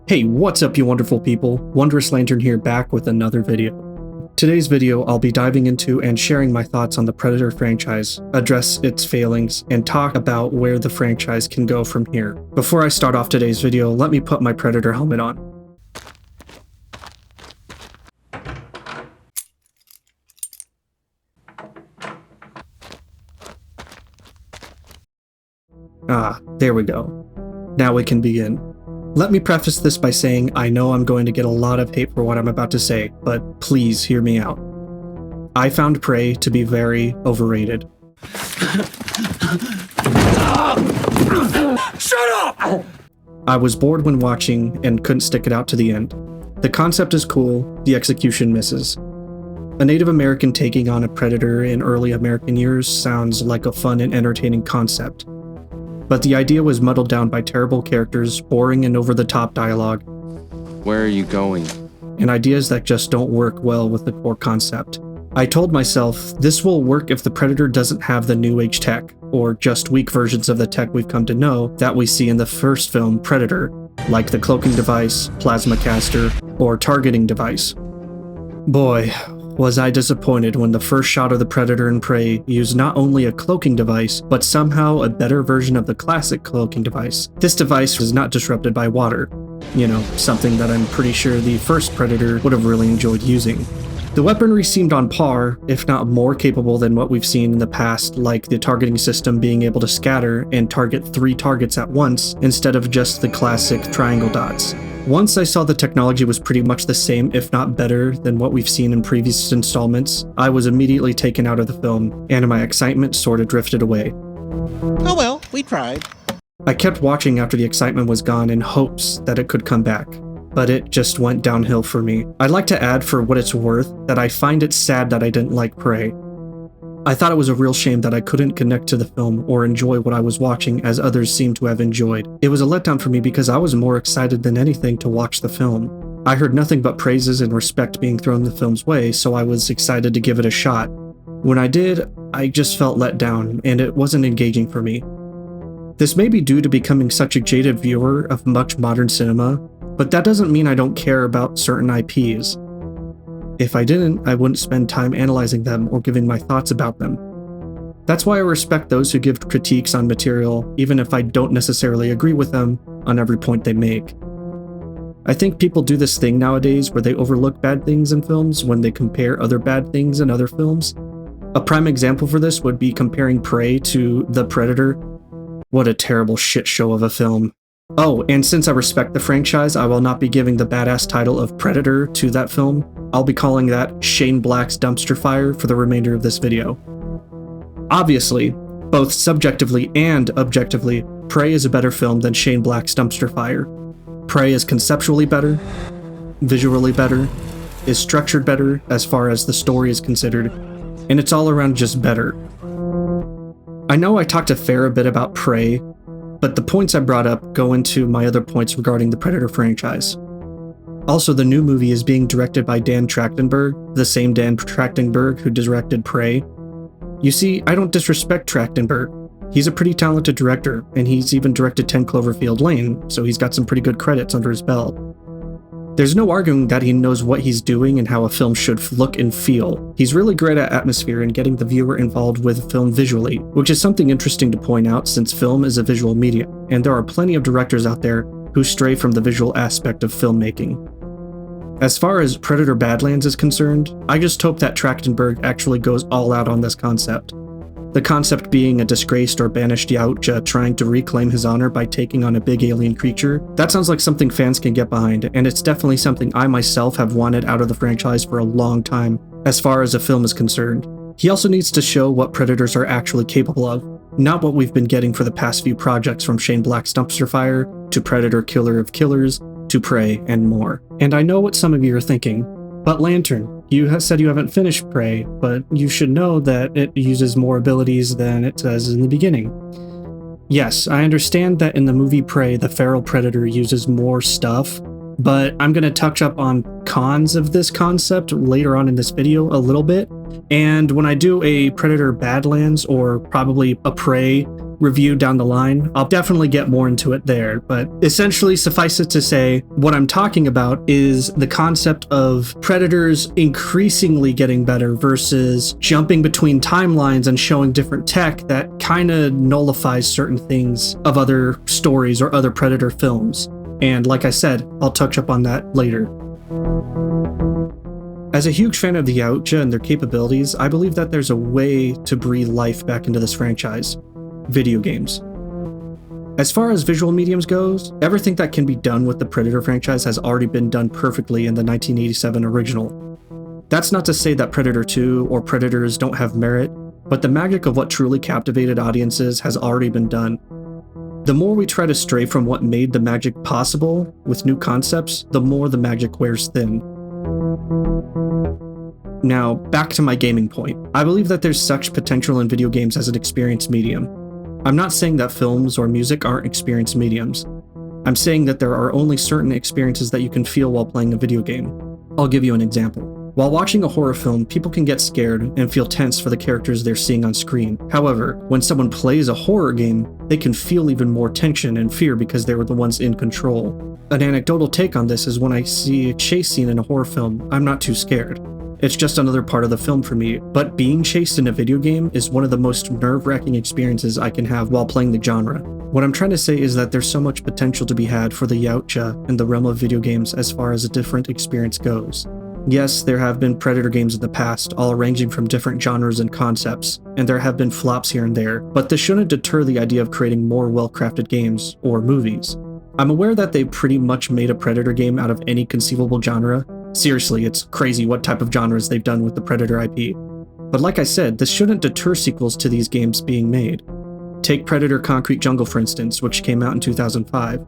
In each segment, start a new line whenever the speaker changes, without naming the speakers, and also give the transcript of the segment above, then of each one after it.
Hey, what's up you wonderful people? Wondrous Lantern here, back with another video. Today's video, I'll be diving into and sharing my thoughts on the Predator franchise, address its failings, and talk about where the franchise can go from here. Before I start off today's video, let me put my Predator helmet on. There we go. Now we can begin. Let me preface this by saying I know I'm going to get a lot of hate for what I'm about to say, but please hear me out. I found Prey to be very overrated.
Shut up!
I was bored when watching and couldn't stick it out to the end. The concept is cool, the execution misses. A Native American taking on a predator in early American years sounds like a fun and entertaining concept. But the idea was muddled down by terrible characters, boring and over-the-top dialogue.
Where are you going?
And ideas that just don't work well with the core concept. I told myself, this will work if the Predator doesn't have the new age tech, or just weak versions of the tech we've come to know that we see in the first film, Predator, like the cloaking device, plasma caster, or targeting device. Boy, was I disappointed when the first shot of the Predator in Prey used not only a cloaking device, but somehow a better version of the classic cloaking device. This device was not disrupted by water. You know, something that I'm pretty sure the first Predator would have really enjoyed using. The weaponry seemed on par, if not more capable than what we've seen in the past, like the targeting system being able to scatter and target 3 targets at once, instead of just the classic triangle dots. Once I saw the technology was pretty much the same, if not better, than what we've seen in previous installments, I was immediately taken out of the film, and my excitement sort of drifted away.
Oh well, we tried.
I kept watching after the excitement was gone in hopes that it could come back, but it just went downhill for me. I'd like to add, for what it's worth, that I find it sad that I didn't like Prey. I thought it was a real shame that I couldn't connect to the film or enjoy what I was watching as others seem to have enjoyed. It was a letdown for me because I was more excited than anything to watch the film. I heard nothing but praises and respect being thrown the film's way, so I was excited to give it a shot. When I did, I just felt let down, and it wasn't engaging for me. This may be due to becoming such a jaded viewer of much modern cinema, but that doesn't mean I don't care about certain IPs. If I didn't, I wouldn't spend time analyzing them or giving my thoughts about them. That's why I respect those who give critiques on material, even if I don't necessarily agree with them on every point they make. I think people do this thing nowadays where they overlook bad things in films when they compare other bad things in other films. A prime example for this would be comparing Prey to The Predator. What a terrible shit show of a film. Oh, and since I respect the franchise, I will not be giving the badass title of Predator to that film. I'll be calling that Shane Black's Dumpster Fire for the remainder of this video. Obviously, both subjectively and objectively, Prey is a better film than Shane Black's Dumpster Fire. Prey is conceptually better, visually better, is structured better as far as the story is considered, and it's all around just better. I know I talked a fair bit about Prey, but the points I brought up go into my other points regarding the Predator franchise. Also, the new movie is being directed by Dan Trachtenberg, the same Dan Trachtenberg who directed Prey. You see, I don't disrespect Trachtenberg. He's a pretty talented director, and he's even directed 10 Cloverfield Lane, so he's got some pretty good credits under his belt. There's no arguing that he knows what he's doing and how a film should look and feel. He's really great at atmosphere and getting the viewer involved with film visually, which is something interesting to point out since film is a visual medium, and there are plenty of directors out there who stray from the visual aspect of filmmaking. As far as Predator Badlands is concerned, I just hope that Trachtenberg actually goes all out on this concept. The concept being a disgraced or banished Yautja trying to reclaim his honor by taking on a big alien creature. That sounds like something fans can get behind, and it's definitely something I myself have wanted out of the franchise for a long time, as far as a film is concerned. He also needs to show what Predators are actually capable of, not what we've been getting for the past few projects from Shane Black's Dumpster Fire, to Predator Killer of Killers, to Prey, and more. And I know what some of you are thinking, but Lantern, you have said you haven't finished Prey, but you should know that it uses more abilities than it says in the beginning. Yes, I understand that in the movie Prey, the feral predator uses more stuff, but I'm going to touch up on cons of this concept later on in this video a little bit, and when I do a Predator Badlands, or probably a Prey review down the line. I'll definitely get more into it there, but essentially suffice it to say, what I'm talking about is the concept of predators increasingly getting better versus jumping between timelines and showing different tech that kind of nullifies certain things of other stories or other Predator films. And like I said, I'll touch up on that later. As a huge fan of the Yautja and their capabilities, I believe that there's a way to breathe life back into this franchise: video games. As far as visual mediums goes, everything that can be done with the Predator franchise has already been done perfectly in the 1987 original. That's not to say that Predator 2 or Predators don't have merit, but the magic of what truly captivated audiences has already been done. The more we try to stray from what made the magic possible with new concepts, the more the magic wears thin. Now, back to my gaming point. I believe that there's such potential in video games as an experience medium. I'm not saying that films or music aren't experience mediums. I'm saying that there are only certain experiences that you can feel while playing a video game. I'll give you an example. While watching a horror film, people can get scared and feel tense for the characters they're seeing on screen. However, when someone plays a horror game, they can feel even more tension and fear because they were the ones in control. An anecdotal take on this is when I see a chase scene in a horror film, I'm not too scared. It's just another part of the film for me, but being chased in a video game is one of the most nerve-wracking experiences I can have while playing the genre. What I'm trying to say is that there's so much potential to be had for the Yautja in the realm of video games as far as a different experience goes. Yes, there have been Predator games in the past, all ranging from different genres and concepts, and there have been flops here and there, but this shouldn't deter the idea of creating more well-crafted games or movies. I'm aware that they pretty much made a Predator game out of any conceivable genre. Seriously, it's crazy what type of genres they've done with the Predator IP. But like I said, this shouldn't deter sequels to these games being made. Take Predator Concrete Jungle, for instance, which came out in 2005.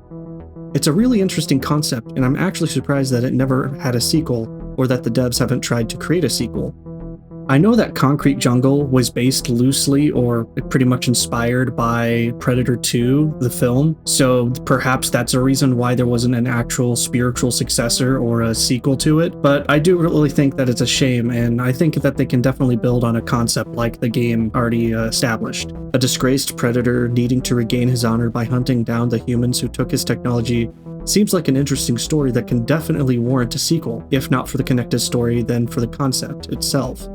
It's a really interesting concept, and I'm actually surprised that it never had a sequel, or that the devs haven't tried to create a sequel. I know that Concrete Jungle was based loosely or pretty much inspired by Predator 2, the film, so perhaps that's a reason why there wasn't an actual spiritual successor or a sequel to it, but I do really think that it's a shame, and I think that they can definitely build on a concept like the game already established. A disgraced predator needing to regain his honor by hunting down the humans who took his technology seems like an interesting story that can definitely warrant a sequel, if not for the connected story, then for the concept itself.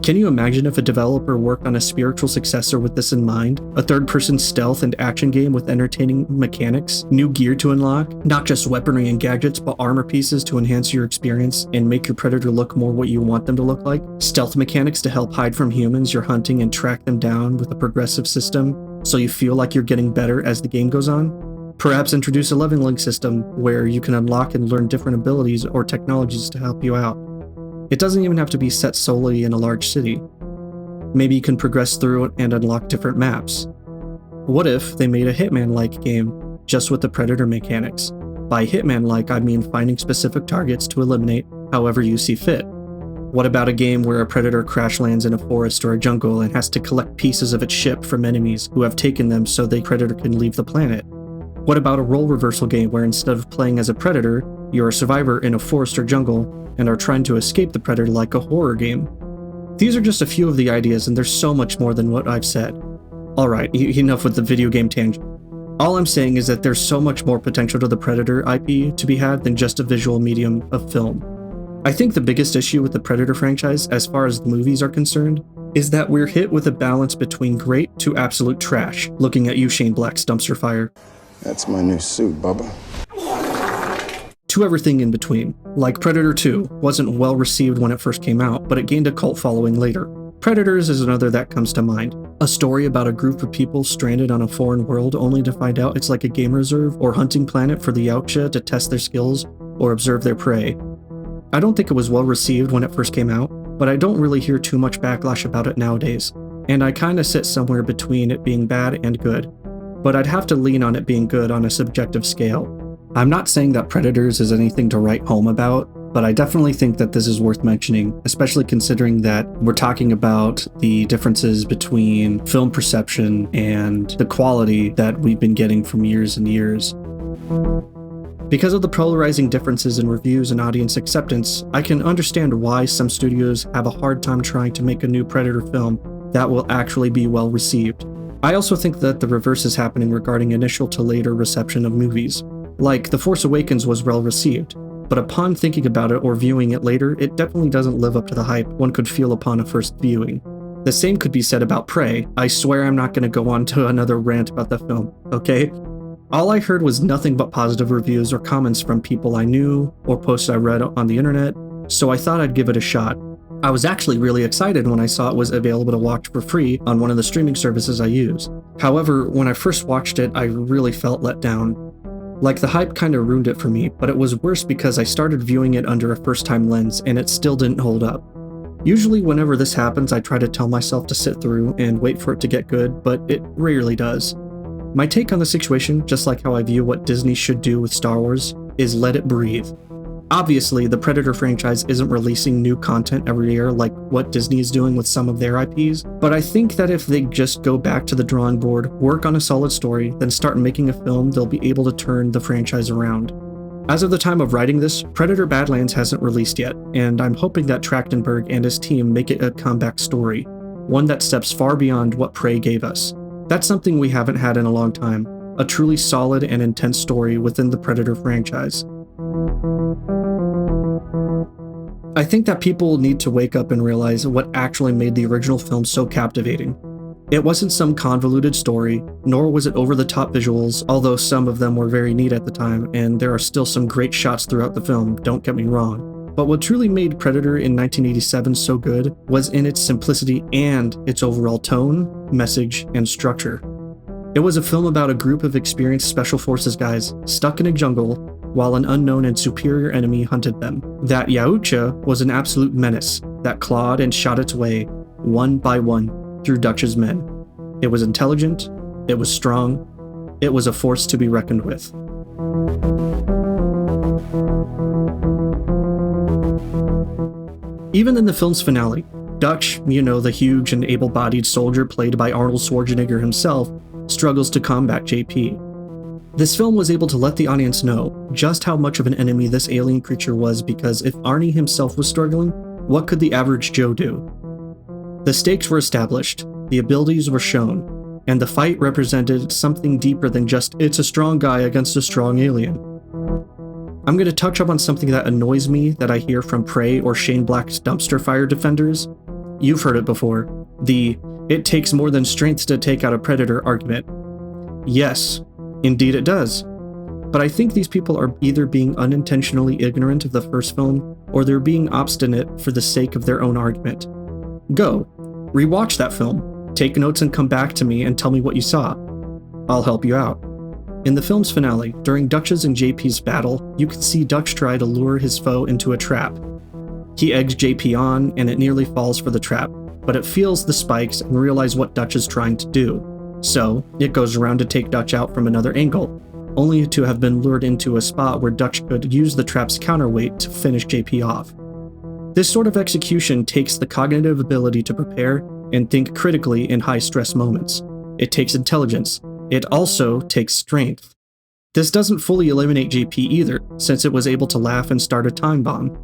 Can you imagine if a developer worked on a spiritual successor with this in mind? A third-person stealth and action game with entertaining mechanics, new gear to unlock, not just weaponry and gadgets, but armor pieces to enhance your experience and make your predator look more what you want them to look like, stealth mechanics to help hide from humans you're hunting and track them down with a progressive system so you feel like you're getting better as the game goes on? Perhaps introduce a leveling system where you can unlock and learn different abilities or technologies to help you out. It doesn't even have to be set solely in a large city. Maybe you can progress through it and unlock different maps. What if they made a Hitman-like game just with the Predator mechanics? By Hitman-like, I mean finding specific targets to eliminate however you see fit. What about a game where a Predator crash lands in a forest or a jungle and has to collect pieces of its ship from enemies who have taken them so the Predator can leave the planet? What about a role reversal game where instead of playing as a Predator, you're a survivor in a forest or jungle and are trying to escape the Predator like a horror game? These are just a few of the ideas, and there's so much more than what I've said. Alright, enough with the video game tangent. All I'm saying is that there's so much more potential to the Predator IP to be had than just a visual medium of film. I think the biggest issue with the Predator franchise, as far as the movies are concerned, is that we're hit with a balance between great to absolute trash, looking at you, Shane Black's dumpster fire.
That's my new suit, Bubba.
To everything in between. Like Predator 2 wasn't well received when it first came out, but it gained a cult following later. Predators is another that comes to mind. A story about a group of people stranded on a foreign world only to find out it's like a game reserve or hunting planet for the Yautja to test their skills or observe their prey. I don't think it was well received when it first came out, but I don't really hear too much backlash about it nowadays, and I kinda sit somewhere between it being bad and good. But I'd have to lean on it being good on a subjective scale. I'm not saying that Predators is anything to write home about, but I definitely think that this is worth mentioning, especially considering that we're talking about the differences between film perception and the quality that we've been getting from years and years. Because of the polarizing differences in reviews and audience acceptance, I can understand why some studios have a hard time trying to make a new Predator film that will actually be well received. I also think that the reverse is happening regarding initial to later reception of movies. Like, The Force Awakens was well received, but upon thinking about it or viewing it later, it definitely doesn't live up to the hype one could feel upon a first viewing. The same could be said about Prey. I swear I'm not going to go on to another rant about the film, okay? All I heard was nothing but positive reviews or comments from people I knew or posts I read on the internet, so I thought I'd give it a shot. I was actually really excited when I saw it was available to watch for free on one of the streaming services I use. However, when I first watched it, I really felt let down. Like, the hype kinda ruined it for me, but it was worse because I started viewing it under a first-time lens and it still didn't hold up. Usually whenever this happens, I try to tell myself to sit through and wait for it to get good, but it rarely does. My take on the situation, just like how I view what Disney should do with Star Wars, is let it breathe. Obviously, the Predator franchise isn't releasing new content every year like what Disney is doing with some of their IPs, but I think that if they just go back to the drawing board, work on a solid story, then start making a film, they'll be able to turn the franchise around. As of the time of writing this, Predator Badlands hasn't released yet, and I'm hoping that Trachtenberg and his team make it a comeback story, one that steps far beyond what Prey gave us. That's something we haven't had in a long time, a truly solid and intense story within the Predator franchise. I think that people need to wake up and realize what actually made the original film so captivating. It wasn't some convoluted story, nor was it over-the-top visuals, although some of them were very neat at the time, and there are still some great shots throughout the film, don't get me wrong. But what truly made Predator in 1987 so good was in its simplicity and its overall tone, message, and structure. It was a film about a group of experienced special forces guys stuck in a jungle while an unknown and superior enemy hunted them. That Yautja was an absolute menace that clawed and shot its way, one by one, through Dutch's men. It was intelligent, it was strong, it was a force to be reckoned with. Even in the film's finale, Dutch, the huge and able-bodied soldier played by Arnold Schwarzenegger himself, struggles to combat JP. This film was able to let the audience know just how much of an enemy this alien creature was, because if Arnie himself was struggling, what could the average Joe do? The stakes were established, the abilities were shown, and the fight represented something deeper than just it's a strong guy against a strong alien. I'm going to touch up on something that annoys me that I hear from Prey or Shane Black's dumpster fire defenders. You've heard it before, the "it takes more than strength to take out a predator" argument. Yes, indeed it does. But I think these people are either being unintentionally ignorant of the first film, or they're being obstinate for the sake of their own argument. Go, rewatch that film, take notes and come back to me and tell me what you saw. I'll help you out. In the film's finale, during Dutch's and JP's battle, you can see Dutch try to lure his foe into a trap. He eggs JP on, and it nearly falls for the trap, but it feels the spikes and realizes what Dutch is trying to do. So, it goes around to take Dutch out from another angle, only to have been lured into a spot where Dutch could use the trap's counterweight to finish JP off. This sort of execution takes the cognitive ability to prepare and think critically in high-stress moments. It takes intelligence. It also takes strength. This doesn't fully eliminate JP either, since it was able to laugh and start a time bomb.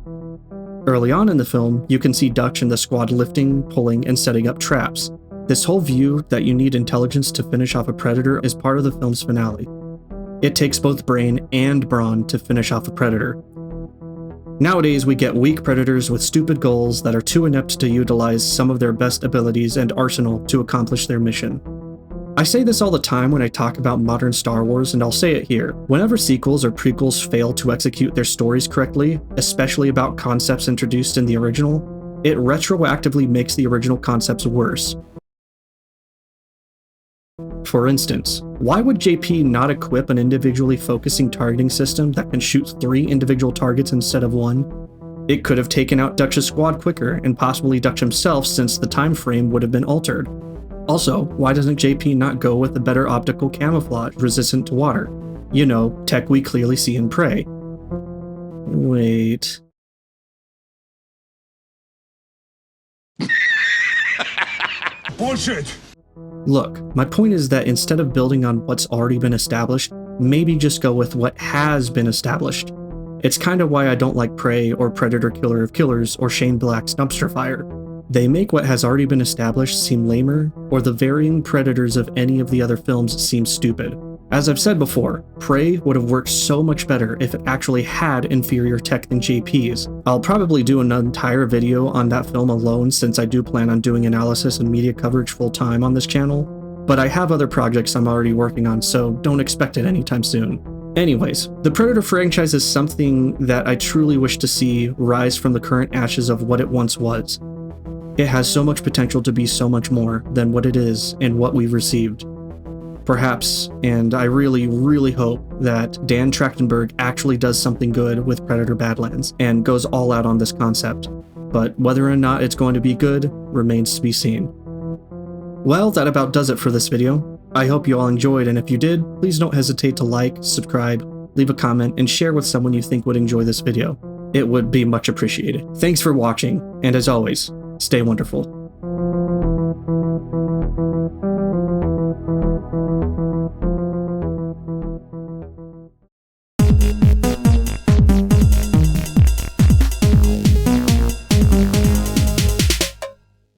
Early on in the film, you can see Dutch and the squad lifting, pulling, and setting up traps. This whole view that you need intelligence to finish off a predator is part of the film's finale. It takes both brain and brawn to finish off a predator. Nowadays, we get weak predators with stupid goals that are too inept to utilize some of their best abilities and arsenal to accomplish their mission. I say this all the time when I talk about modern Star Wars, and I'll say it here. Whenever sequels or prequels fail to execute their stories correctly, especially about concepts introduced in the original, it retroactively makes the original concepts worse. For instance, why would JP not equip an individually focusing targeting system that can shoot 3 individual targets instead of 1? It could have taken out Dutch's squad quicker, and possibly Dutch himself, since the time frame would have been altered. Also, why doesn't JP not go with a better optical camouflage resistant to water? Tech we clearly see in Prey. Wait.
Bullshit!
Look, my point is that instead of building on what's already been established, maybe just go with what has been established. It's kind of why I don't like Prey or Predator Killer of Killers or Shane Black's Dumpster Fire. They make what has already been established seem lamer, or the varying predators of any of the other films seem stupid. As I've said before, Prey would have worked so much better if it actually had inferior tech than JP's. I'll probably do an entire video on that film alone since I do plan on doing analysis and media coverage full time on this channel, but I have other projects I'm already working on, so don't expect it anytime soon. Anyways, the Predator franchise is something that I truly wish to see rise from the current ashes of what it once was. It has so much potential to be so much more than what it is and what we've received. Perhaps, and I really, really hope that Dan Trachtenberg actually does something good with Predator Badlands and goes all out on this concept. But whether or not it's going to be good remains to be seen. Well, that about does it for this video. I hope you all enjoyed, and if you did, please don't hesitate to like, subscribe, leave a comment, and share with someone you think would enjoy this video. It would be much appreciated. Thanks for watching, and as always, stay wonderful.